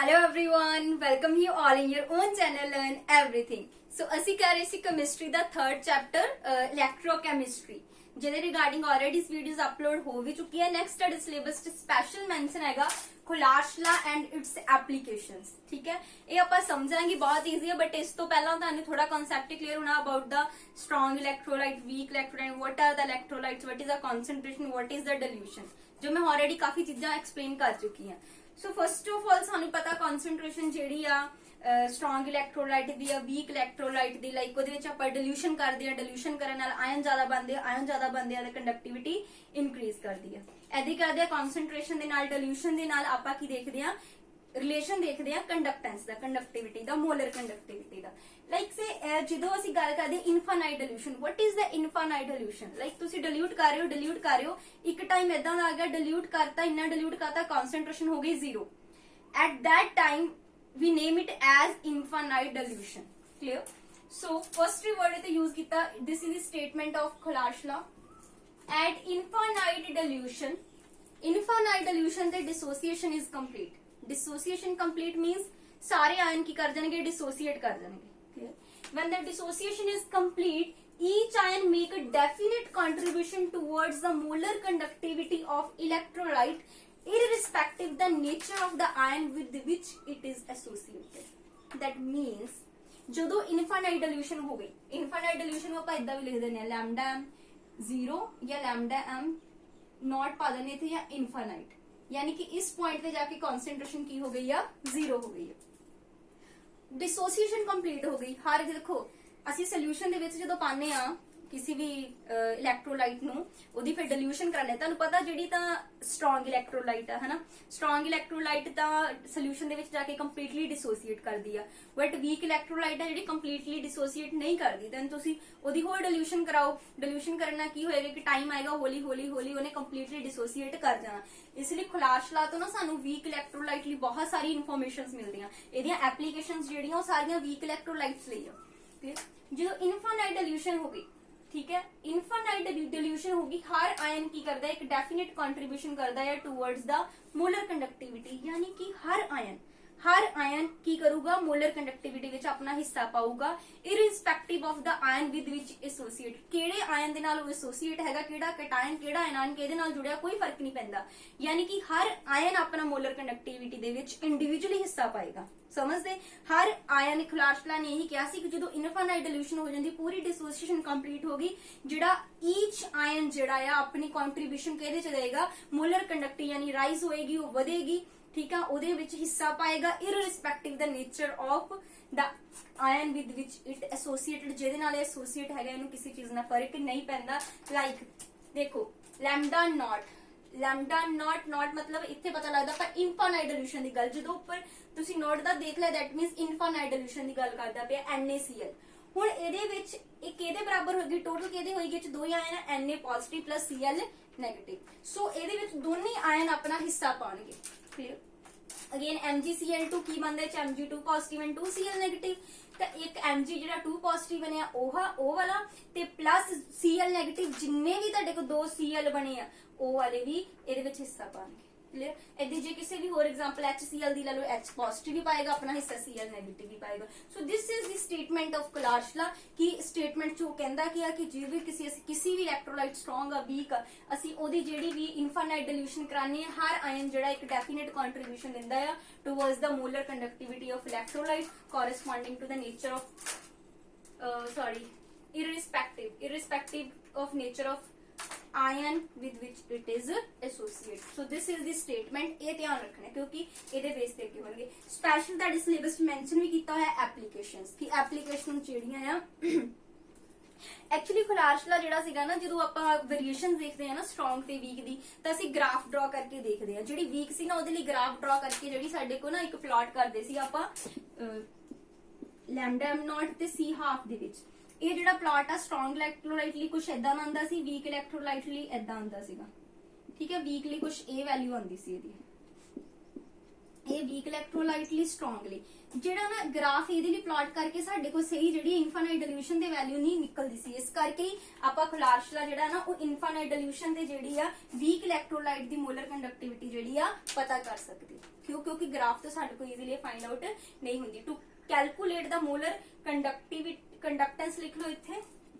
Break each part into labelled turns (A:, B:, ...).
A: Hello everyone, welcome you all in your own channel learn everything. So ਅਸੀਂ ਕਰ ਰਹੇ ਸੀ chemistry ਦਾ 3rd chapter ਇਲੈਕਟ੍ਰੋਕੈਮਿਸਟਰੀ ਜਿਹਦੇ regarding already ਇਸ videos upload ਹੋ ਵੀ ਚੁੱਕੀ ਹੈ। ਨੈਕਸਟ ਸਟੱਡੀ ਸਿਲੇਬਸ ਚ ਸਪੈਸ਼ਲ ਮੈਂਸ਼ਨ ਹੈਗਾ ਖੁਲਾਸ਼ ਲਾ ਐਂਡ ਇਟਸ ਐਪਲੀਕੇਸ਼ਨਸ। ਠੀਕ ਹੈ, ਇਹ ਆਪਾਂ ਸਮਝਾਂਗੇ, ਬਹੁਤ ਈਜ਼ੀ ਹੈ। ਬਟ ਇਸ ਤੋਂ ਪਹਿਲਾਂ ਤੁਹਾਨੂੰ ਥੋੜਾ ਕਨਸੈਪਟ ਕਲੀਅਰ ਹੋਣਾ ਅਬਾਊਟ ਦਾ strong electrolyte, weak electrolyte, what are the electrolytes, what is the concentration, what is the dilution, जो मैं ऑलरेडी काफी चीजें एक्सप्लेन कर चुकी हैं। सो फर्स्ट ऑफ ऑल सानू पता कॉन्सेंट्रेशन ਜਿਹੜੀ ਆ ਸਟਰੋਂਗ ਇਲੈਕਟ੍ਰੋਲਾਈਟ ਦੀ ਆ, ਵੀਕ ਇਲੈਕਟ੍ਰੋਲਾਈਟ ਦੀ, ਲਾਈਕ ਉਹਦੇ ਵਿੱਚ ਆਪਾਂ ਡਿਲੂਸ਼ਨ ਕਰਦੇ ਆ, ਡਿਲੂਸ਼ਨ ਕਰਨ ਨਾਲ ਆਇਨ ਜ਼ਿਆਦਾ ਬਣਦੇ ਆ, ਆਇਨ ਜ਼ਿਆਦਾ ਬਣਦੇ ਆ ਤੇ ਕੰਡਕਟਿਵਿਟੀ ਇਨਕਰੀਜ਼ ਕਰਦੀ ਆ। ਐਦੀ ਕਰਦੇ ਆ ਕਨਸੈਂਟ੍ਰੇਸ਼ਨ ਦੇ ਨਾਲ, ਡਿਲੂਸ਼ਨ ਦੇ ਨਾਲ ਆਪਾਂ ਕੀ ਦੇਖਦੇ ਆ, ਰਿਲੇਸ਼ਨ ਦੇਖਦੇ ਆ ਕੰਡਕਟੈਂਸ ਦਾ, ਕੰਡਕਟਿਵਿਟੀ ਦਾ, ਮੋਲਰ ਕੰਡਕਟਿਵਿਟੀ ਦਾ। ਲਾਈਕ ਸੇ ਜਦੋਂ ਅਸੀਂ ਗੱਲ ਕਰਦੇ infinite dilution, what is the infinite dilution, like ਤੁਸੀਂ ਡਿਲੂਟ ਕਰ ਰਹੇ ਹੋ, ਇੱਕ ਟਾਈਮ ਇਦਾਂ ਦਾ ਆ ਗਿਆ ਡਿਲੂਟ ਕਰਤਾ, ਇੰਨਾ ਡਿਲੂਟ ਕਰਤਾ, ਕਨਸੈਂਟ੍ਰੇਸ਼ਨ ਹੋ ਗਈ 0। at that time we name it as infinite dilution. Clear? So first word इथे use किया, this is the statement of Kholash law. At infinite dilution the dissociation is complete. Dissociation complete means सारे ion की कर जाएंगे, dissociate कर जाएंगे. Clear? When the dissociation is complete, each ion make a definite contribution towards the molar conductivity of electrolyte irrespective the nature of the ion with which it is associated. That means ਜਦੋਂ infinite ਡਿਲੂਸ਼ਨ ਹੋ ਗਈ, infinite ਡਿਲੂਸ਼ਨ ਨੂੰ ਆਪਾਂ ਇਦਾਂ ਵੀ ਲਿਖ ਦਿੰਦੇ ਆ lambda m 0 ਜਾਂ ਲੈਮਡਾ m ਨॉट ਪਾ ਦਿੰਦੇ ਇੱਥੇ, ਜਾਂ ਇਨਫਾਈਨਾਈਟ, ਯਾਨੀ ਕਿ ਇਸ ਪੁਆਇੰਟ ਤੇ ਜਾ ਕੇ ਕਨਸੈਂਟ੍ਰੇਸ਼ਨ ਕੀ ਹੋ ਗਈ ਆ, 0 ਹੋ ਗਈ ਹੈ। ਡਿਸੋਸੀਏਸ਼ਨ ਕੰਪਲੀਟ ਹੋ ਗਈ। ਹਰ ਦੇਖੋ ਅਸੀਂ ਸੋਲੂਸ਼ਨ ਦੇ ਵਿੱਚ ਜਦੋਂ ਪਾਉਂਦੇ ਆ ਕਿਸੇ ਵੀ ਇਲੈਕਟ੍ਰੋਲਾਈਟ ਨੂੰ, ਉਹਦੀ ਫਿਰ ਡਿਲੂਸ਼ਨ ਕਰਨੇ, ਤੁਹਾਨੂੰ ਪਤਾ ਜਿਹੜੀ ਤਾਂ ਸਟਰੋਂਗ ਇਲੈਕਟ੍ਰੋਲਾਈਟ ਆ ਹਨਾ, ਸਟਰੋਂਗ ਇਲੈਕਟ੍ਰੋਲਾਈਟ ਤਾਂ ਸੋਲੂਸ਼ਨ ਦੇ ਵਿੱਚ ਜਾ ਕੇ ਕੰਪਲੀਟਲੀ ਡਿਸੋਸੀਏਟ ਕਰਦੀ ਆ, ਬਟ ਵੀਕ ਇਲੈਕਟ੍ਰੋਲਾਈਟ ਆ ਜਿਹੜੀ ਕੰਪਲੀਟਲੀ ਡਿਸੋਸੀਏਟ ਨਹੀਂ ਕਰਦੀ। ਦੈਨ ਤੁਸੀਂ ਉਹਦੀ ਹੋਰ ਡਿਲੂਸ਼ਨ ਕਰਾਓ, ਡਿਲੂਸ਼ਨ ਕਰਨ ਨਾਲ ਕੀ ਹੋਏਗਾ ਕਿ ਟਾਈਮ ਆਏਗਾ ਹੌਲੀ ਹੌਲੀ ਉਹਨੇ ਕੰਪਲੀਟਲੀ ਡਿਸੋਸੀਏਟ ਕਰ ਜਾਣਾ। ਇਸ ਲਈ ਖੁਲਾਸ਼ ਲਾ ਤੋਂ ਨਾ ਸਾਨੂੰ ਵੀਕ ਇਲੈਕਟ੍ਰੋਲਾਈਟ ਲਈ ਬਹੁਤ ਸਾਰੀ ਇਨਫੋਰਮੇਸ਼ਨਸ ਮਿਲਦੀਆਂ, ਇਹਦੀਆਂ ਐਪਲੀਕੇਸ਼ਨਸ ਜਿਹੜੀਆਂ ਉਹ ਸਾਰੀਆਂ ਵੀਕ ਇਲੈਕਟ੍ਰੋਲਾਈਟਸ ਲਈ ਆ। ਜਦੋਂ ਇਨਫਾਈਨਾਈਟ ਡਿਲੂਸ਼ਨ ਹੋ ਗਈ, ठीक है, इनफाइनाइट डिल्यूशन होगी, हर आयन की करता है एक डेफिनेट कंट्रीब्यूशन करता है टुवर्ड्स द मोलर कंडक्टिविटी, यानी कि हर आयन की करूगा मोलर कंडक्टिविटी विच अपना हिस्सा पाऊगा, irrespective of the ion with which associate, केड़े आयन दे नाल एसोसिएट हैगा, केड़ा कैटायन, केड़ा एनायन केदे नाल जुड़िया, कोई फर्क नहीं पैंदा, यानी कि हर आयन अपना मोलर कंडक्टिविटी दे विच इंडिविजुअली हिस्सा पाएगा। समझते, हर आयन खिलाफ ला ने यही कहा सी कि जो इनफाइनाइट डिल्यूशन हो जाती, पूरी डिसोसिएशन कंप्लीट होगी, जिहड़ा ईच आयन जिहड़ा आ अपनी कंट्रीब्यूशन किहदे च देगा, मोलर कंडक्टिविटी यानी राइज होएगी, वो बढ़ेगी, ठीक है, ਉਹਦੇ ਵਿੱਚ ਹਿੱਸਾ ਪਾਏਗਾ, irrespective the nature of the ion with which it associated, ਜਿਹਦੇ ਨਾਲ ਐਸੋਸੀਏਟ ਹੈਗਾ, ਇਹਨੂੰ ਕਿਸੇ ਚੀਜ਼ ਨਾਲ ਫਰਕ ਨਹੀਂ ਪੈਂਦਾ। ਲਾਈਕ ਦੇਖੋ ਲੈਮਡਾ ਨॉट मतलब ਇੱਥੇ ਪਤਾ ਲੱਗਦਾ ਪਰ ਇਨਫਾਈਨਾਈਟ ਡਿਲੂਸ਼ਨ ਦੀ ਗੱਲ, ਜਦੋਂ ਉੱਪਰ ਤੁਸੀਂ ਨੋਟ ਦਾ ਦੇਖ ਲਿਆ ਦੈਟ ਮੀਨਸ ਇਨਫਾਈਨਾਈਟ ਡਿਲੂਸ਼ਨ ਦੀ ਗੱਲ ਕਰਦਾ ਪਿਆ NaCl। ਹੁਣ ਇਹਦੇ ਵਿੱਚ ਇਹ ਕਿਹਦੇ ਬਰਾਬਰ ਹੋਏਗੀ, ਟੋਟਲ ਕਿਹਦੇ ਹੋਏਗੀ, ਚ ਦੋ ਆਇਨ ਹੈ Na positive plus Cl negative. So ਇਹਦੇ ਵਿੱਚ ਦੋਨੇ ਆਇਨ ਆਪਣਾ ਹਿੱਸਾ ਪਾਉਣਗੇ। ਕਲੀਅਰ? ਅਗੇਨ MgCl2 ਕੀ ਬਣਦਾ ਹੈ, Mg2 positive and 2Cl negative, ਤਾਂ ਇੱਕ Mg ਜਿਹੜਾ 2 ਪੋਜ਼ਿਟਿਵ ਬਣਿਆ ਉਹ ਵਾਲਾ ਤੇ ਪਲੱਸ Cl ਨੈਗੇਟਿਵ, ਜਿੰਨੇ ਵੀ ਤੁਹਾਡੇ ਕੋਲ 2 Cl ਬਣੇ ਆ ਉਹ ਵਾਲੇ ਵੀ ਇਹਦੇ ਵਿੱਚ ਹਿੱਸਾ ਪਾਉਣਗੇ। क्लियर? यदि जे किसी भी और एग्जांपल HCl दी ला लो, H पॉजिटिव भी पाएगा अपना हिस्सा, Cl नेगेटिव भी पाएगा। So this is the statement of Kohlrausch law कि स्टेटमेंट जो कहंदा कि जे भी किसी भी इलेक्ट्रोलाइट स्ट्रांग आ, वीक आ, ਅਸੀਂ ਉਹਦੀ ਜਿਹੜੀ ਵੀ ਇਨਫਾਈਨਾਈਟ ਡਿਲੂਸ਼ਨ ਕਰਾਨੀ ਹੈ, ਹਰ ਆਇਨ ਜਿਹੜਾ ਇੱਕ ਡੈਫੀਨਿਟ ਕੰਟਰੀਬਿਊਸ਼ਨ ਦਿੰਦਾ ਆ ਟੁਵਰਡਸ ਦਾ molar conductivity of electrolyte corresponding to the nature of irrespective of nature of ion with which it is associated. So this is the statement, ਇਹ ਧਿਆਨ ਰੱਖਣਾ ਕਿਉਂਕਿ ਇਹਦੇ ਬੇਸ ਤੇ ਅੱਗੇ ਹੋਣਗੇ। ਸਪੈਸ਼ਲ ਤੁਹਾਡੇ ਸਿਲੇਬਸ ਵਿੱਚ ਮੈਂਸ਼ਨ ਵੀ ਕੀਤਾ ਹੋਇਆ ਐਪਲੀਕੇਸ਼ਨਸ, ਕਿ ਐਪਲੀਕੇਸ਼ਨ ਜਿਹੜੀਆਂ ਆ ਐਕਚੁਅਲੀ ਖੁਲਾਸ਼ਲਾ ਜਿਹੜਾ ਸੀਗਾ ਨਾ, ਜਦੋਂ ਆਪਾਂ ਵੇਰੀਏਸ਼ਨ ਦੇਖਦੇ ਆ ਨਾ ਸਟਰੋਂਗ ਤੇ ਵੀਕ ਦੀ, ਤਾਂ ਅਸੀਂ ਗ੍ਰਾਫ ਡਰਾ ਕਰਕੇ ਦੇਖਦੇ ਆ। ਜਿਹੜੀ ਵੀਕ ਸੀ ਨਾ ਉਹਦੇ ਲਈ ਗ੍ਰਾਫ ਡਰਾ ਕਰਕੇ ਜਿਹੜੀ ਸਾਡੇ ਕੋਲ ਨਾ ਇੱਕ ਪਲਾਟ ਕਰਦੇ ਸੀ ਆਪਾਂ ਲੈਮਡਾ m0 ਤੇ C ਹਾਫ ਦੇ ਵਿੱਚ। ਇਹ ਜਿਹੜਾ ਪਲਾਟ ਆ ਸਟਰੋਂਗ ਇਲੈਕਟ੍ਰੋਲਾਈਟ ਲਈ ਕੁਝ ਇਦਾਂ ਦਾ ਆਉਂਦਾ ਸੀ, ਵੀਕ ਇਲੈਕਟ੍ਰੋਲਾਈਟ ਲਈ ਇਦਾਂ ਆਉਂਦਾ ਸੀਗਾ। ਠੀਕ ਹੈ, ਵੀਕ ਲਈ ਕੁਝ ਇਹ ਵੈਲਿਊ ਆਉਂਦੀ ਸੀ, ਇਹਦੀ ਇਹ ਇਹ ਵੀਕ ਇਲੈਕਟ੍ਰੋਲਾਈਟ ਲਈ ਸਟਰੋਂਗ ਲਈ। ਜਿਹੜਾ ਨਾ ਗ੍ਰਾਫ ਇਹਦੇ ਲਈ ਪਲਾਟ ਕਰਕੇ ਸਾਡੇ ਕੋਲ ਸਹੀ ਜਿਹੜੀ ਇਨਫਾਈਨਾਈਟ ਡਿਲੂਸ਼ਨ ਦੇ ਵੈਲਿਊ ਨਹੀਂ ਨਿਕਲਦੀ ਸੀ, ਇਸ ਕਰਕੇ ਹੀ ਆਪਾਂ ਖੁਲਾਸ਼ਲਾ ਜਿਹੜਾ ਨਾ ਉਹ ਇਨਫਾਈਨਾਈਟ ਡਿਲੂਸ਼ਨ ਤੇ ਜਿਹੜੀ ਆ ਵੀਕ ਇਲੈਕਟ੍ਰੋਲਾਈਟ ਦੀ ਮੋਲਰ ਕੰਡਕਟਿਵਿਟੀ ਜਿਹੜੀ ਆ ਪਤਾ ਕਰ ਸਕਦੇ। ਕਿਉਂਕਿ ਗ੍ਰਾਫ ਤੋਂ ਸਾਡੇ ਕੋਲ ਈਜ਼ੀਲੀ ਫਾਈਂਡ ਆਊਟ ਨਹੀਂ ਹੁੰਦੀ। ਟੂ ਕੈਲਕੂਲੇਟ ਦਾ ਮੋਲਰ ਕੰਡਕਟੈਂਸ ਲਿਖ ਲਓ ਇੱਥੇ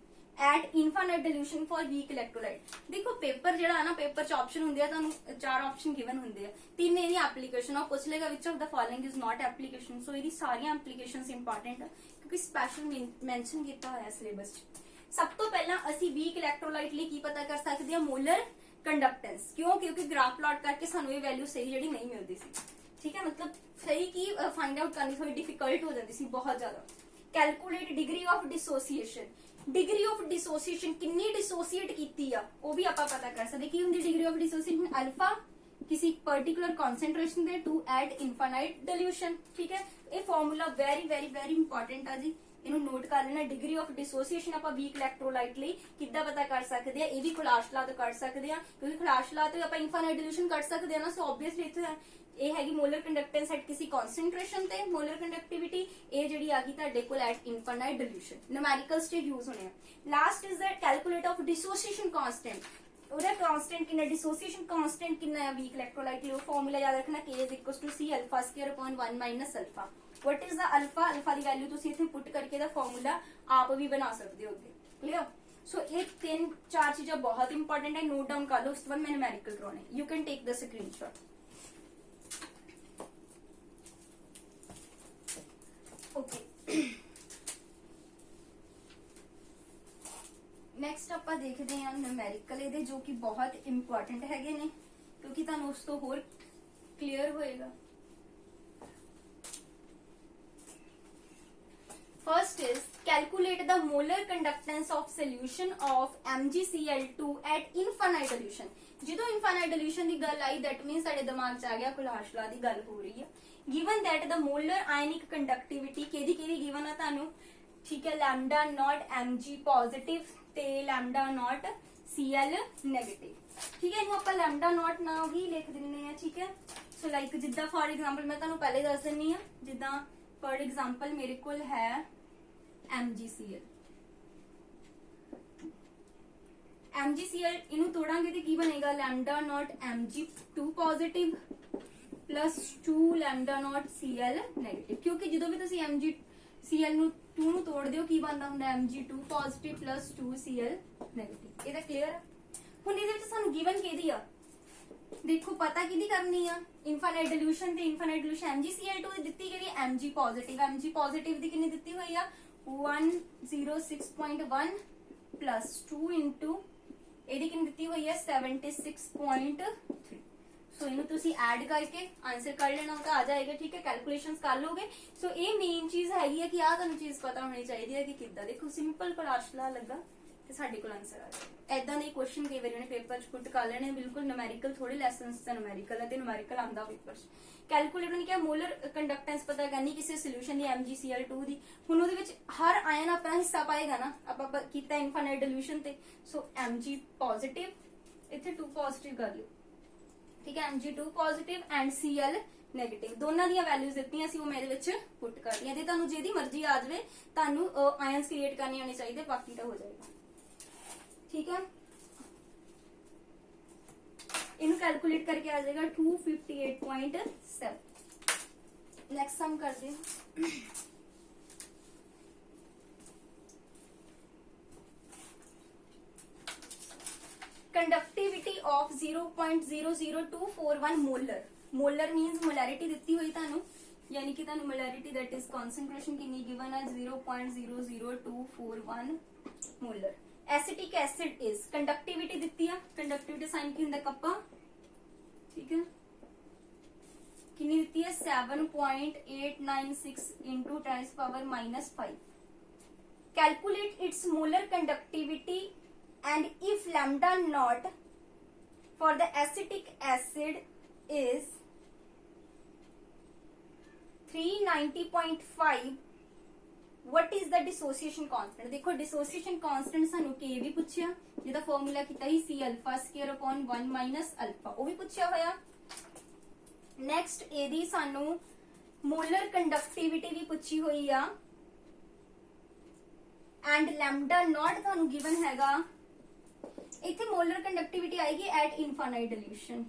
A: at infinite dilution for weak electrolyte। देखो पेपर ਜਿਹੜਾ ਹੈ ਨਾ पेपर ਚ ਆਪਸ਼ਨ ਹੁੰਦੇ ਆ, ਤੁਹਾਨੂੰ 4 ਆਪਸ਼ਨ ਗਿਵਨ ਹੁੰਦੇ ਆ, 3 ਇਹਦੀ ਐਪਲੀਕੇਸ਼ਨ ਆ, ਪੁੱਛ ਲੇਗਾ which of the following is not application। ਸੋ ਇਹਦੀ ਸਾਰੀਆਂ ਐਪਲੀਕੇਸ਼ਨਸ ਇੰਪੋਰਟੈਂਟ ਆ ਕਿਉਂਕਿ ਸਪੈਸ਼ਲ ਮੈਂਸ਼ਨ ਕੀਤਾ ਹੋਇਆ ਸਿਲੇਬਸ ਚ। ਸਭ ਤੋਂ ਪਹਿਲਾਂ ਅਸੀਂ ਵੀਕ ਇਲੈਕਟ੍ਰੋਲਾਈਟ ਲਈ ਕੀ ਪਤਾ ਕਰ ਸਕਦੇ ਆ, ਮੋਲਰ ਕੰਡਕਟੈਂਸ। ਕਿਉਂਕਿ ਗ੍ਰਾਫ ਪਲਾਟ ਕਰਕੇ ਸਾਨੂੰ ਇਹ ਵੈਲਿਊ ਸਹੀ ਜਿਹੜੀ ਨਹੀਂ ਮਿਲਦੀ ਸੀ, ਠੀਕ ਹੈ, ਮਤਲਬ ਸਹੀ ਕੀ ਫਾਈਂਡ ਆਊਟ ਕਰਨੀ ਥੋੜੀ ਡਿਫਿਕਲਟ ਹੋ ਜਾਂਦੀ ਸੀ ਬਹੁਤ ਜ਼ਿਆਦਾ। Calculate degree of dissociation, degree of dissociation ਕਿੰਨੀ ਡਿਸੋਸੀਏਟ ਕੀਤੀ ਆ ਉਹ ਵੀ ਆਪਾਂ ਪਤਾ ਕਰ ਸਕਦੇ। ਕੀ ਹੁੰਦੀ ਡਿਗਰੀ ਆਫ ਡਿਸੋਸੀਏਸ਼ਨ, ਅਲਫਾ किसी particular concentration due to at infinite dilution. ठीक है, ये formula very very very important है जी, ਇਹਨੂੰ ਨੋਟ ਕਰ ਲੈਣਾ। ਡਿਗਰੀ ਆਫ ਡਿਸੋਸੀਏਸ਼ਨ ਆਪਾਂ ਵੀਕ ਇਲੈਕਟ੍ਰੋਲਾਈਟ ਲਈ ਕਿੱਦਾਂ ਪਤਾ ਕਰ ਸਕਦੇ ਆ, ਇਹ ਵੀ ਖੁਲਾਸ਼ ਲਾ ਤੋਂ ਕਰ ਸਕਦੇ ਆ ਕਿਉਂਕਿ ਖੁਲਾਸ਼ ਲਾ ਤੋਂ ਆਪਾਂ ਇਨਫਾਈਨਾਈਟ ਡਿਲੂਸ਼ਨ ਕਰ ਸਕਦੇ ਆ ਨਾ। ਸੋ ਆਬਵੀਅਸਲੀ ਇੱਥੇ ਇਹ ਹੈਗੀ ਮੋਲਰ ਕੰਡਕਟੈਂਸ ਐਟ ਕਿਸੇ ਕਨਸੈਂਟ੍ਰੇਸ਼ਨ ਤੇ ਮੋਲਰ ਕੰਡਕਟਿਵਿਟੀ, ਇਹ ਜਿਹੜੀ ਆ ਗਈ ਤੁਹਾਡੇ ਕੋਲ ਐਟ ਇਨਫਾਈਨਾਈਟ ਡਿਲੂਸ਼ਨ। ਨਿਊਮੈਰੀਕਲਸ ਤੇ ਯੂਜ਼ ਹੋਣੇ ਆ। Last is that calculate of dissociation constant, ਉਹਦਾ ਕਾਂਸਟੈਂਟ ਕਿੰਨਾ, ਡਿਸੋਸੀਏਸ਼ਨ ਕਾਂਸਟੈਂਟ ਕਿੰਨਾ ਹੈ ਵੀਕ ਇਲੈਕਟ੍ਰੋਲਾਈਟ ਲਈ। ਉਹ ਫਾਰਮੂਲਾ ਯਾਦ ਰੱਖਣਾ K = C α² 1 - alpha. What is the alpha, alpha the value ਤੁਸੀਂ ਇੱਥੇ ਪੁੱਟ ਕਰਕੇ ਦਾ ਫਾਰਮੂਲਾ ਆਪ ਵੀ ਬਣਾ ਸਕਦੇ ਹੋ। ਕਲੀਅਰ। ਸੋ ਇਹ 3-4 ਚੀਜ਼ਾਂ ਬਹੁਤ ਇੰਪੋਰਟੈਂਟ ਹੈ, ਨੋਟ ਡਾਊਨ ਕਰ ਲਓ। ਉਸ ਤੋਂ ਬਾਅਦ ਮੈਂ ਨਿਊਮੈਰੀਕਲ ਕਰਾਉਣੇ, you can take the screenshot. Okay, next ਆਪਾਂ ਦੇਖਦੇ ਹਾਂ ਨਿਊਮੈਰੀਕਲ ਇਹਦੇ, ਜੋ ਕਿ ਬਹੁਤ ਇੰਪੋਰਟੈਂਟ ਹੈਗੇ ਨੇ ਕਿਉਂਕਿ ਤੁਹਾਨੂੰ ਉਸ ਤੋਂ ਹੋਰ ਕਲੀਅਰ ਹੋਏਗਾ। First is calculate the molar conductance of solution of MgCl2 at infinite dilution। ਜਦੋਂ infinite dilution ਦੀ ਗੱਲ ਆਈ that means ਸਾਡੇ ਦਿਮਾਗ 'ਚ ਆ ਗਿਆ ਖੁਲਾਸ਼ ਲਾ ਦੀ ਗੱਲ ਹੋ ਰਹੀ ਹੈ। Given that the molar ionic conductivity ਕਿਹਦੀ given ਆ ਤੁਹਾਨੂੰ, ਠੀਕ ਹੈ, lambda naught Mg positive ਤੇ lambda naught Cl negative। ਠੀਕ ਹੈ, ਇਹਨੂੰ ਆਪਾਂ lambda naught ਨਾ ਹੀ ਲਿਖ ਦਿੰਨੇ ਆ। ਠੀਕ ਹੈ, ਸੋ ਲਾਈਕ ਜਿੱਦਾਂ ਫॉर एग्जांपल ਮੈਂ ਤੁਹਾਨੂੰ ਪਹਿਲੇ ਦੱਸ ਦਿੰਨੀ ਆ, ਜਿੱਦਾਂ फॉर एग्जांपल मेरे को है MgCl, इनू तोड़ांगे तो की बनेगा lambda naught Mg2 positive plus 2 lambda naught Cl negative. क्योंकि जो भी तुसी MgCl नू 2 नू तोड़ दियो की बनदा हुंदा Mg2 positive plus 2 Cl negative. ये क्लियर है। हुण इहदे विच सानू गिवन किहदी आ, देखो पता किहदी करनी आ, इनफाइनाइट डिल्यूशन ते इनफाइनाइट डिल्यूशन MgCl2 दी दित्ती गई Mg पॉजिटिव दी कितनी दित्ती हुई आ 106.1 प्लस 2 इंटू ਇਹਦੀ ਕਿੰਨੀ ਦਿੱਤੀ ਹੋਈ ਹੈ 76.3। ਸੋ ਇਹਨੂੰ ਤੁਸੀਂ ਐਡ ਕਰਕੇ ਆਨਸਰ ਕਰ ਲੈਣਾ ਤਾਂ ਆ ਜਾਏਗਾ। ਠੀਕ ਹੈ, ਕੈਲਕੂਲੇਸ਼ਨਸ ਕਰ ਲੋਗੇ। ਸੋ ਇਹ ਮੇਨ ਚੀਜ਼ ਹੈਗੀ ਹੈ ਕਿ ਆਹ ਤੁਹਾਨੂੰ ਚੀਜ਼ ਪਤਾ ਹੋਣੀ ਚਾਹੀਦੀ ਹੈ ਕਿ ਕਿੱਦਾਂ, ਦੇਖੋ ਸਿੰਪਲ ਪਲਾਸ਼ਲਾ ਲੱਗਾ ਤੇ ਸਾਡੇ ਕੋਲ ਆਨਸਰ ਆ ਜਾਏਗਾ। ਐਦਾਂ ਦੇ ਕੁਐਸਚਨ ਕਈ ਵਾਰੀ ਉਹਨੇ ਪੇਪਰ 'ਚ ਪੁੱਟ ਕਰ ਲੈਣੇ, ਬਿਲਕੁਲ ਨਿਊਮੈਰੀਕਲ ਥੋੜੇ ਲੈਸਨਸ ਤੇ ਨਿਊਮੈਰੀਕਲ ਹੈ ਤੇ ਨਿਊਮੈਰੀਕਲ ਆਂਦਾ ਪੇਪਰ 'ਚ। ਕੈਲਕੂਲੇਟਰ ਨੇ ਕਿਹਾ ਮੋਲਰ ਕੰਡਕਟੈਂਸ ਪਤਾ ਕਰਨੀ ਕਿਸੇ ਸੋਲੂਸ਼ਨ ਦੀ MgCl2 ਦੀ। ਹੁਣ ਉਹਦੇ ਵਿੱਚ ਹਰ ਆਇਨ ਆਪਣਾ ਹਿੱਸਾ ਪਾਏਗਾ ਨਾ, ਆਪਾਂ ਕੀਤਾ ਇਨਫਾਈਨਾਈਟ ਡਿਲੂਸ਼ਨ ਤੇ। ਸੋ Mg ਪੋਜ਼ਿਟਿਵ, ਇੱਥੇ 2 ਪੋਜ਼ਿਟਿਵ ਕਰ ਲਿਓ। ਠੀਕ ਹੈ, Mg2 positive and Cl negative, ਦੋਨਾਂ ਦੀਆਂ ਵੈਲਿਊਜ਼ ਦਿੱਤੀਆਂ ਸੀ, ਉਹ ਮੈਂ ਇਹਦੇ ਵਿੱਚ ਪੁੱਟ ਕਰ ਦਿਆਂ। ਤੇ ਤੁਹਾਨੂੰ ਜਿਹਦੀ ਮਰਜ਼ੀ ਆ ਜਾਵੇ, ਤੁਹਾਨੂੰ ਆਇਨਸ ਕ੍ਰੀਏਟ ਕਰਨੇ ਆਉਣੇ ਚਾਹੀਦੇ, ਬਾਕੀ ਤਾਂ ਹੋ ਜਾਏਗਾ। ਠੀਕ ਹੈ, इन्हें कैलकुलेट करके आ जाएगा 258.7। नेक्स्ट सम कर दे। Conductivity of 0.00241 molar, molar means molarity दित्ती हुई तानू, यानी कि तानू मोलैरिटी दैट इज कॉन्सेंट्रेशन कितनी गिवन है 0.00241 molar. Acetic acid is conductivity दित्ती है, कंडक्टिविटी साइन की हुंदा कप्पा। ठीक है, कितनी दित्ती है 7.896 into 10⁻⁻5। Calculate its molar conductivity and if lambda naught for the acetic acid is 390.5, what is the dissociation constant। देखो dissociation constant सानू K भी पूछया, जिहदा फार्मूला कीता ही C α² / 1 - अल्फा, वो भी पूछया होया। ਨੈਕਸਟ ਇਹਦੀ ਸਾਨੂੰ ਮੋਲਰ ਕੰਡਕਟਿਵਿਟੀ ਵੀ ਪੁੱਛੀ ਹੋਈ ਆ ਐਂਡ ਲੈਮਡਾ ਨॉट ਤੁਹਾਨੂੰ ਗਿਵਨ ਹੈਗਾ। ਇੱਥੇ ਮੋਲਰ ਕੰਡਕਟਿਵਿਟੀ ਆਏਗੀ ਐਟ ਇਨਫਾਈਨਾਈਟ ਡਿਲੂਸ਼ਨ।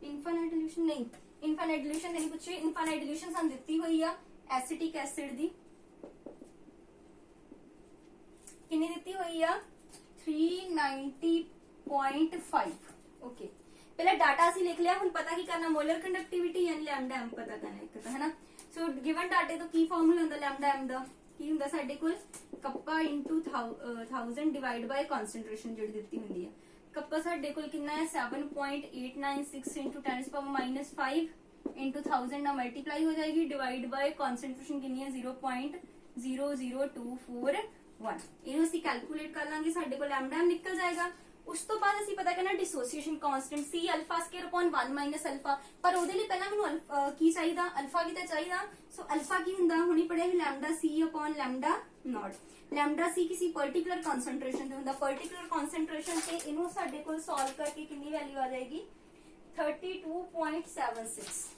A: ਇਨਫਾਈਨਾਈਟ ਡਿਲੂਸ਼ਨ ਨਹੀਂ, ਇਨਫਾਈਨਾਈਟ ਡਿਲੂਸ਼ਨ ਨਹੀਂ ਪੁੱਛੀ। ਇਨਫਾਈਨਾਈਟ ਡਿਲੂਸ਼ਨ ਸਾਨੂੰ ਦਿੱਤੀ ਹੋਈ ਆ ਐਸੀਟਿਕ ਐਸਿਡ ਦੀ, ਕਿੰਨੀ ਦਿੱਤੀ ਹੋਈ ਆ 390.5। ਓਕੇ, ਪਹਿਲਾਂ ਡਾਟਾ ਅਸੀਂ ਲਿਖ ਲਿਆ, ਹੁਣ ਪਤਾ ਕੀ ਕਰਨਾ ਮੋਲਰ ਕੰਡਕਟਿਵਿਟੀ ਯਾਨੀ ਲੈਮਡਾ ਐਮ ਪਤਾ ਕਰਨਾ ਇੱਕ ਤਾਂ, ਹੈ ਨਾ। ਸੋ ਗਿਵਨ ਡਾਟੇ ਤੋਂ ਕੀ ਫਾਰਮੂਲਾ ਹੁੰਦਾ ਲੈਮਡਾ ਐਮ ਦਾ, ਕੀ ਹੁੰਦਾ ਸਾਡੇ ਕੋਲ ਕੱਪਾ ਇਨਟੂ 1000 ਡਿਵਾਈਡ ਬਾਈ ਕਨਸੈਂਟ੍ਰੇਸ਼ਨ ਜਿਹੜੀ ਦਿੱਤੀ ਹੁੰਦੀ ਆ। ਕੱਪਾ ਸਾਡੇ ਕੋਲ ਕਿੰਨਾ ਹੈ 7.896 ਇਨਟੂ 10⁻5 ਇਨਟੂ 1000 ਨਾਲ ਮਲਟੀਪਲਾਈ ਹੋ ਜਾਏਗੀ, ਡਿਵਾਈਡ ਬਾਈ ਕਨਸੈਂਟ੍ਰੇਸ਼ਨ ਕਿੰਨੀ ਹੈ 0.00241। ਇਹਨੂੰ ਅਸੀਂ ਕੈਲਕੂਲੇਟ ਕਰ ਲਾਂਗੇ, ਸਾਡੇ ਕੋਲ ਲੈਮਡਾ ਨਿਕਲ ਜਾਏਗਾ। ਉਸ ਤੋਂ ਬਾਅਦ ਅਸੀਂ ਪਤਾ ਕਰਨਾ ਡਿਸੋਸੀਏਸ਼ਨ constant C alpha square upon 1 minus alpha, ਪਰ ਉਹਦੇ ਲਈ ਪਹਿਲਾਂ ਮੈਨੂੰ ਕੀ ਚਾਹੀਦਾ ਅਲਫਾ ਵੀ ਤਾਂ ਚਾਹੀਦਾ। ਸੋ ਅਲਫਾ ਕੀ ਹੁੰਦਾ ਹੁਣੀ ਪੜਿਆ ਸੀ lambda C upon lambda naught. Lambda C ਕਿਸੇ ਪਾਰਟਿਕੂਲਰ ਕਨਸੈਂਟ੍ਰੇਸ਼ਨ ਤੇ ਹੁੰਦਾ, ਪਾਰਟਿਕੂਲਰ ਕਨਸੈਂਟ੍ਰੇਸ਼ਨ ਤੇ ਇਹਨੂੰ ਸਾਡੇ ਕੋਲ ਸੋਲਵ ਕਰਕੇ ਕਿੰਨੀ ਵੈਲਿਊ ਆ ਜਾਏਗੀ 32.76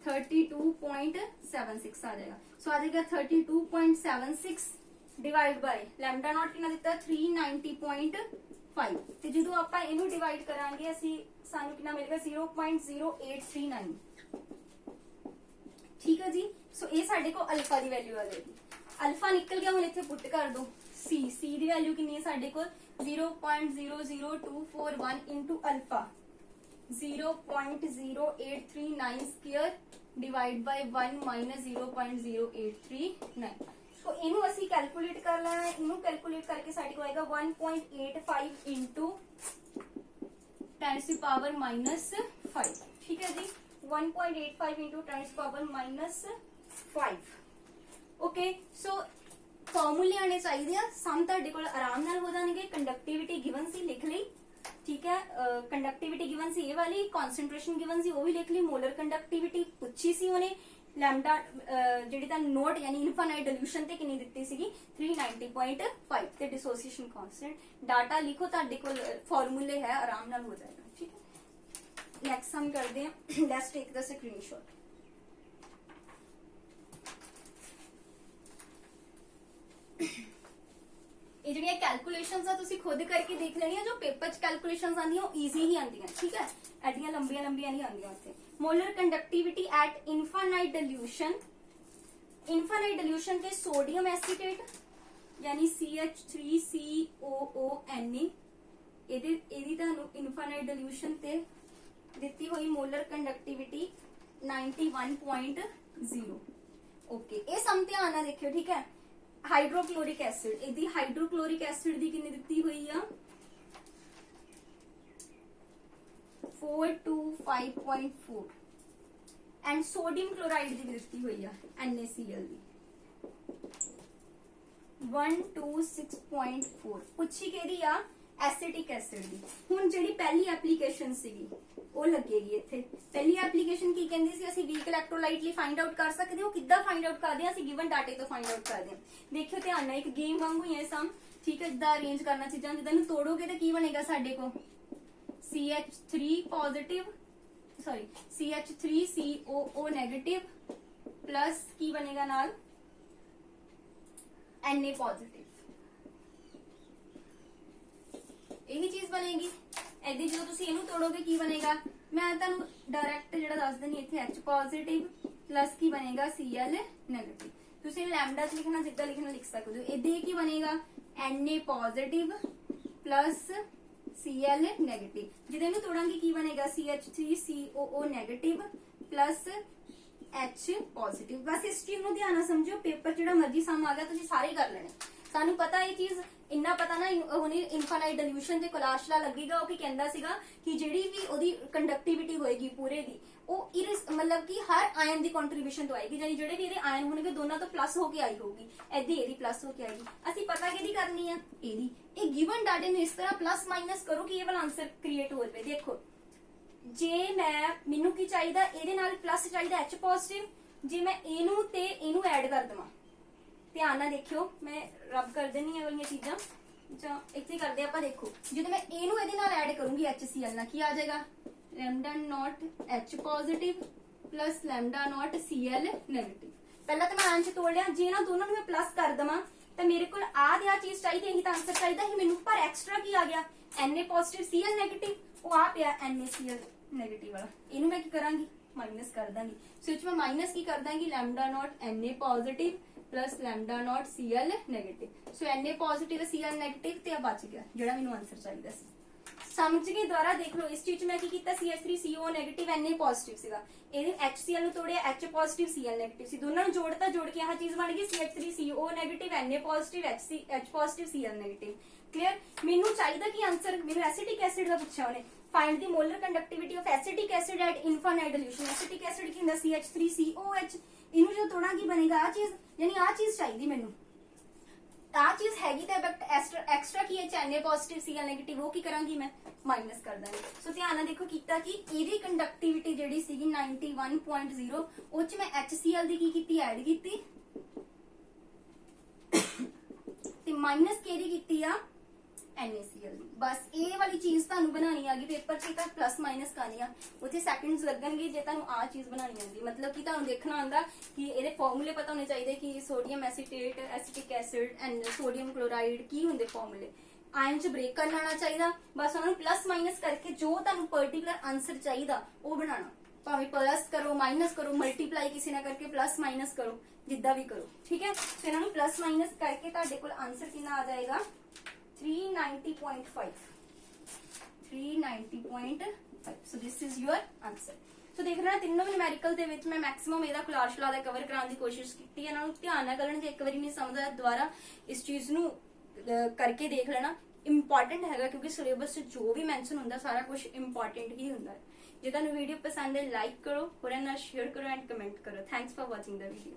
A: 32.76 ਆ ਜਾਏਗਾ। ਸੋ ਆ ਜਾਏਗਾ 32.76 ਡਿਵਾਈਡ ਬਾਈ ਲੈਮਡਾ ਨॉट ਕਿੰਨਾ ਦਿੱਤਾ 390.5 ਤੇ ਜਦੋਂ ਆਪਾਂ ਇਹਨੂੰ ਡਿਵਾਈਡ ਕਰਾਂਗੇ ਅਸੀਂ ਸਾਨੂੰ ਕਿੰਨਾ ਮਿਲੇਗਾ 0.0839। ਠੀਕ ਹੈ ਜੀ। ਸੋ ਇਹ ਸਾਡੇ ਕੋਲ ਅਲਫਾ ਦੀ ਵੈਲਿਊ ਆ ਜਾਏਗੀ। ਅਲਫਾ ਨਿਕਲ ਗਿਆ, ਹੁਣ ਇੱਥੇ ਪੁੱਟ ਕਰ ਦੋ C ਦੀ ਵੈਲਿਊ ਕਿੰਨੀ ਹੈ ਸਾਡੇ ਕੋਲ 0.00241 into alpha 0.0839 square divide by 1 minus 0.0839। So ਇਹਨੂੰ ਅਸੀਂ ਕੈਲਕੂਲੇਟ ਕਰ ਲੈਣਾ ਹੈ। ਇਹਨੂੰ ਕੈਲਕੂਲੇਟ ਕਰਕੇ ਸਾਡੇ ਕੋਲ ਆਏਗਾ 1.85 ਇਨਟੂ 10⁻⁻5। ਠੀਕ ਹੈ ਜੀ, 1.85 ਇਨਟੂ 10⁻⁻5। ਓਕੇ, ਸੋ ਫਾਰਮੂਲੇ ਆਣੇ ਚਾਹੀਦੇ ਆ। ਸਮ ਤੁਹਾਡੇ ਕੋਲ ਆਰਾਮ ਨਾਲ ਹੋ ਜਾਣਗੇ। ਕੰਡਕਟਿਵਿਟੀ ਗਿਵਨ ਸੀ, ਲਿਖ ਲਈ। ਠੀਕ ਹੈ, ਕੰਡਕਟਿਵਿਟੀ ਗਿਵਨ ਸੀ ਇਹ ਵਾਲੀ, ਕਨਸੈਂਟ੍ਰੇਸ਼ਨ ਗਿਵਨ ਸੀ ਉਹ ਵੀ ਲਿਖ ਲਈ, ਮੋਲਰ ਕੰਡਕਟਿਵਿਟੀ ਪੁੱਛੀ ਸੀ ਉਹਨੇ, ਲੈਮਡਾ ਜਿਹੜੀ ਤਾਂ ਨੋਟ ਯਾਨੀ ਇਨਫਾਈਨਾਈਟ ਡਿਲੂਸ਼ਨ ਤੇ ਕਿੰਨੀ ਦਿੱਤੀ ਸੀਗੀ 390.5 ਤੇ ਡਿਸੋਸੀਏਸ਼ਨ ਕਾਂਸਟੈਂਟ। ਡਾਟਾ ਲਿਖੋ, ਤੁਹਾਡੇ ਕੋਲ ਫਾਰਮੂਲੇ ਹੈ, ਆਰਾਮ ਨਾਲ ਹੋ ਜਾਏਗਾ। ਠੀਕ ਹੈ, ਨੈਕਸਟ ਸਮ ਕਰਦੇ ਹਾਂ। Let's take the screenshot. ਇਹ ਜਿਹੜੀਆਂ ਕੈਲਕੂਲੇਸ਼ਨਸ ਆ ਤੁਸੀਂ ਖੁਦ ਕਰਕੇ ਦੇਖ ਲੈਣੀਆਂ। ਜੋ ਪੇਪਰ 'ਚ ਕੈਲਕੂਲੇਸ਼ਨਸ ਆਉਂਦੀਆਂ ਉਹ ਈਜ਼ੀ ਹੀ ਆਉਂਦੀਆਂ। ਠੀਕ ਹੈ, ਐਡੀਆਂ ਲੰਬੀਆਂ ਲੰਬੀਆਂ ਨਹੀਂ ਆਉਂਦੀਆਂ ਉੱਥੇ। Molar conductivity at infinite ਡਿਲੂਸ਼ਨ, infinite ਡਿਲੂਸ਼ਨ ਤੇ ਸੋਡੀਅਮ ਐਸੀਟੇਟ ਯਾਨੀ CH3COONA, ਇਹਦੀ ਤੁਹਾਨੂੰ ਇਨਫਾਈਨਾਈਟ ਡਿਲੂਸ਼ਨ ਤੇ ਦਿੱਤੀ ਹੋਈ ਮੋਲਰ ਕੰਡਕਟਿਵਿਟੀ 91.0। ਓਕੇ, ਇਹ ਸਮ ਧਿਆਨ ਨਾਲ ਦੇਖਿਓ। ਠੀਕ ਹੈ, ਹਾਈਡਰੋਕਲੋਰਿਕ ਐਸਿਡ, ਇਹਦੀ ਹਾਈਡਰੋਕਲੋਰਿਕ ਐਸਿਡ ਦੀ ਕਿੰਨੀ ਦਿੱਤੀ ਹੋਈ ਆ 425.4 ਐਂਡ ਸੋਡੀਅਮ ਕਲੋਰਾਈਡ ਦੀ ਦਿੱਤੀ ਹੋਈ ਆ NaCl ਦੀ 126.4। ਪੁੱਛੀ ਕਿਹਦੀ ਆ ਐਸੀਟਿਕ ਐਸਿਡ ਦੀ। ਹੁਣ ਜਿਹੜੀ ਪਹਿਲੀ ਐਪਲੀਕੇਸ਼ਨ ਸੀਗੀ ਉਹ ਲੱਗੇਗੀ ਇੱਥੇ। ਪਹਿਲੀ ਐਪਲੀਕੇਸ਼ਨ ਕੀ ਕਹਿੰਦੀ ਸੀ, ਅਸੀਂ ਵੀਕ ਇਲੈਕਟ੍ਰੋਲਾਈਟ ਲਈ ਫਾਈਂਡ ਆਊਟ ਕਰ ਸਕਦੇ ਹੋ। ਕਿੱਦਾਂ ਫਾਈਂਡ ਆਊਟ ਕਰਦੇ ਹਾਂ, ਅਸੀਂ ਗਿਵਨ ਡਾਟੇ ਤੋਂ ਫਾਈਂਡ ਆਊਟ ਕਰਦੇ ਹਾਂ। ਦੇਖਿਓ ਧਿਆਨ ਨਾਲ, ਇੱਕ ਗੇਮ ਵਾਂਗੂ ਹੀ ਹੈ ਸਮ। ਠੀਕ ਹੈ, ਜਿੱਦਾਂ ਅਰੇਂਜ ਕਰਨਾ ਚੀਜ਼ਾਂ, ਜਿੱਦਾਂ ਨੂੰ ਤੋੜੋਗੇ ਤਾਂ ਕੀ ਬਣੇਗਾ ਸਾਡੇ ਕੋਲ CH3 positive sorry CH3COO negative plus ਕੀ ਬਣੇਗਾ ਨਾਲ Na ਪੋਜ਼ਿਟਿਵ। ਇਹੀ ਚੀਜ਼ ਬਣੇਗੀ। ਇਹਦੀ ਜਦੋਂ ਤੁਸੀਂ ਇਹਨੂੰ ਤੋੜੋਗੇ ਕੀ ਬਣੇਗਾ, ਮੈਂ ਤੁਹਾਨੂੰ ਡਾਇਰੈਕਟ ਜਿਹੜਾ ਦੱਸ ਦਿੰਦੀ ਇੱਥੇ H ਪੋਜ਼ਿਟਿਵ ਪਲਸ ਕੀ ਬਣੇਗਾ Cl ਨੈਗੇਟਿਵ। ਤੁਸੀਂ ਲੈਮਡਾ ਚ ਲਿਖਣਾ ਜਿੱਦਾਂ ਲਿਖਣਾ ਲਿਖ ਸਕਦੇ ਹੋ। ਇਹਦੇ ਕੀ ਬਣੇਗਾ Na positive plus Cl negative. ਜਿਹਦੇ ਨੂੰ ਤੋੜਾਂਗੇ ਕੀ ਬਣੇਗਾ CH3COO negative plus H positive. ਬਸ ਇਸ ਚੀਜ਼ ਨੂੰ ਧਿਆਨ ਨਾਲ ਸਮਝਿਓ। ਪੇਪਰ ਜਿਹੜਾ ਮਰਜ਼ੀ ਸਮ ਆ ਗਿਆ ਤੁਸੀਂ ਸਾਰੇ ਕਰ ਲੈਣੇ। ਸਾਨੂੰ ਪਤਾ ਇਹ ਚੀਜ਼ ਇੰਨਾ ਪਤਾ ਨਾ, ਉਹਨੇ ਇਨਫਾਈਨਾਈਟ ਡਿਲੂਸ਼ਨ ਤੇ ਕੋਲਾਸ਼ਲਾ ਲੱਗੇਗਾ। ਉਹ ਕੀ ਕਹਿੰਦਾ ਸੀਗਾ ਕਿ ਜਿਹੜੀ ਵੀ ਉਹਦੀ ਕੰਡਕਟਿਵਿਟੀ ਹੋਏਗੀ ਪੂਰੇ ਦੀ ਉਹ ਮਤਲਬ ਕਿ ਹਰ ਆਇਨ ਦੀ ਕੰਟਰੀਬਿਊਸ਼ਨ ਤੋਂ ਆਏਗੀ, ਯਾਨੀ ਜਿਹੜੇ ਵੀ ਇਹਦੇ ਆਇਨ ਹੋਣਗੇ ਦੋਨਾਂ ਤੋਂ ਪਲੱਸ ਹੋ ਕੇ ਆਈ ਹੋਊਗੀ। ਇਹਦੀ ਇਹਦੀ ਪਲੱਸ ਹੋ ਕੇ ਆਏਗੀ। ਅਸੀਂ ਪਤਾ ਕਿਹਦੀ ਕਰਨੀ ਆ ਇਹਦੀ। ਇਹ ਗਿਵਨ ਡਾਟੇ ਨੂੰ ਇਸ ਤਰ੍ਹਾਂ ਪਲੱਸ ਮਾਈਨਸ ਕਰੋ ਕਿ ਇਹ ਵਾਲਾ ਆਨਸਰ ਕ੍ਰੀਏਟ ਹੋ ਜਾਵੇ। ਦੇਖੋ ਜੇ ਮੈਨੂੰ ਕੀ ਚਾਹੀਦਾ, ਇਹਦੇ ਨਾਲ ਪਲੱਸ ਚਾਹੀਦਾ H ਪੋਜ਼ਿਟਿਵ। ਜੇ ਮੈਂ ਇਹਨੂੰ ਤੇ ਇਹਨੂੰ ਐਡ ਕਰ ਦਵਾਂ, ਧਿਆਨ ਨਾਲ ਦੇਖਿਓ, ਮੈਂ ਰਬ ਕਰ ਦੇਣੀ ਇਹ ਵਾਲੀਆਂ ਚੀਜ਼ਾਂ ਜਾਂ ਇੱਥੇ ਕਰਦੇ ਆਪਾਂ। ਦੇਖੋ ਜਦੋਂ ਮੈਂ ਇਹਨੂੰ ਇਹਦੇ ਨਾਲ ਐਡ ਕਰੂੰਗੀ HCl ਨਾਲ ਕੀ ਆ ਜਾਏਗਾ lambda naught H positive plus lambda naught Cl negative. पहला तो मैं आंसर तोड़ लिया, जे ना दोनों मैं प्लस कर दवा तो मेरे को आ चीज चाहिए, यही तो आंसर चाहिए ही मैनू, पर एक्सट्रा की आ गया Na पॉजिटिव Cl नेगेटिव, वो आ पिया NaCl नेगेटिव वाला, इनू मैं की करांगी माइनस कर दांगी। सो इच मैं माइनस की कर Dangi lambda naught Na positive plus lambda naught Cl negative. सो Na पॉजिटिव Cl नेगेटिव ते बच गया जेड़ा मैनू आंसर चाहिए सी। समझ गए? द्वारा देख लो, इस चीज में की कीता CH3CO नेगेटिव Na पॉजिटिव सीगा, ਇਹਦੇ HCl ਨੂੰ ਤੋੜਿਆ H ਪੋਜ਼ਿਟਿਵ Cl ਨੈਗੇਟਿਵ ਸੀ, ਦੋਨਾਂ ਨੂੰ ਜੋੜਤਾ, ਜੋੜ ਕੇ ਆਹ ਚੀਜ਼ ਬਣ ਗਈ CH3CO negative Na positive H positive Cl negative. Clear? ਮੈਨੂੰ ਚਾਹੀਦਾ ਕਿ ਆਨਸਰ ਮੈਨੂੰ ਐਸਿਟਿਕ ਐਸਿਡ ਦਾ ਪੁੱਛਿਆ ਉਹਨੇ, find the molar conductivity of acetic acid at infinite dilution. Acetic acid की CH3COH, इनू जो तोड़ा की बनेगा आ चीज, यानी आ चीज चाहिए मैनू, आ चीज हैगी ते बट एक्स्ट्रा की है Na पॉजिटिव Cl नेगेटिव, वो की करांगी मैं माइनस कर दांगी। सो ध्यान नाल देखो कीता कि इहदी कंडक्टिविटी जेहड़ी सीगी 91.0, ਉਹ ਚ मैं HCl ਦੀ ਕੀ ਕੀਤੀ ऐड ਕੀਤੀ ਤੇ माइनस केदी ਕੀਤੀ आ NaCl। बस ये वाली चीज तुहानू बनानी आ गई पेपर च, तो प्लस माइनस करनी आ, उत्थे सैकंड्स लगणगे जे तुहानू आ चीज बनानी आंदी, मतलब कि तुहानू देखना आंदा कि इहदे फॉर्मूले पता होने चाहिए कि sodium acetate, acetic acid and sodium chloride की हुंदे फॉर्मूले, आयन च ब्रेक करना आना चाहिए। बस उन्होंने प्लस माइनस करके जो तुहानू पर्टिकुलर आंसर चाहिए वो बनाना, भावे प्लस करो माइनस करो मल्टीप्लाई किसी ना करके प्लस माइनस करो, जिद्दां भी करो, ठीक है। तो इन्होंने प्लस माइनस करके तुहाडे कोल आंसर कितना आ जाएगा 390.5, 390.5। So this is your answer. So देख रहे तीनों न्यूमेरिकल दे विच मैं मैक्सिमम ਇਹਦਾ क्लास ਲਾ ਦਾ कवर कराने की कोशिश की है। इन्होंने ध्यान ना करन, जे एक बार नहीं समझ आया दोबारा इस चीज नू करके देख लेना, इंपॉर्टेंट है क्योंकि सिलेबस जो भी मैंशन होंदा सारा कुछ इंपॉर्टेंट ही होंदा है। जे तुहानू वीडियो पसंद है लाइक करो, होरां नाल शेयर करो एंड कमेंट करो। Thanks for watching the video.